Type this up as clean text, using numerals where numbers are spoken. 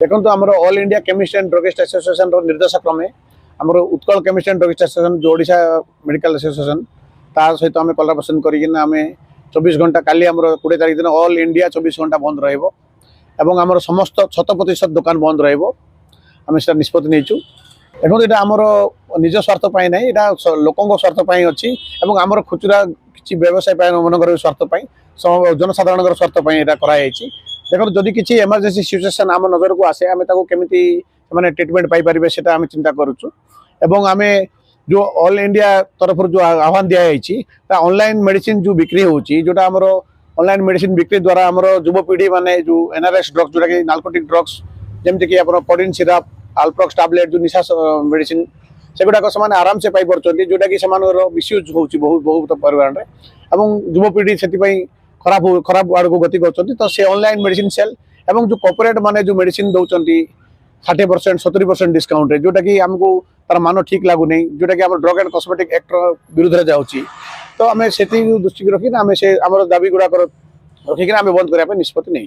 देखो आमर all India chemist and druggist association निर्देश क्रमे आमर Utkal chemist and druggist association जो ओडिशा मेडिकल एसोसिएशन ता सहित आम कोलाबोरेशन करना आम 24 घंटा काली आम 20 तारीख दिन ऑल इंडिया 24 घंटा बंद रहा आमर समस्त 100% दुकान बंद रमें निष्पत्ति नहीं देखो यहाँ आमर निज स्वार्थपाई ना यहाँ लोकों स्वार्थपाई अच्छी आमर खुचुरा किसी व्यवसाय मन स्वार्थपाई जनसाधारण स्वार्थपाई यहाँ कराई देखो जदि किसी इमरजेंसी सिचुएशन आम नजर को आसे आम केमी मैंने ट्रिटमेंट पाइपर से आम चिंता करुचु आम जो ऑल इंडिया तरफ जो आह्वान दिखाई ऑनलाइन मेडिसिन जो बिक्री होची जोटा आमर ऑनलाइन मेडिसिन बिक्री द्वारा आमर युवपीढ़ी माने जो एनआरएस ड्रग्स जोटा कि नार्कोटिक ड्रग्स जमती कि कोडिन सिरप आल्प्रोक्स टैबलेट जो निशा मेडिसिन सेगुड़ाक से आराम से पाई जोटा कि मिसयूज हो बहुत परिमाण में युवपीढ़ी से खराब आड़ को गति कर तो से ऑनलाइन मेडिसिन सेल एवं जो कॉर्पोरेट माने जो मेडिसिन दौरान 60% 70% डिस्काउंट रे जोटा कि आमको तार मान ठीक लगुनि जोटा कि ड्रग एंड कॉस्मेटिक एक्ट विरुद्ध जाऊँगी तो आम से दृष्टि रखी आम से दाबी गुड़ाक रखिक बंद करने निष्पत्ति नहीं।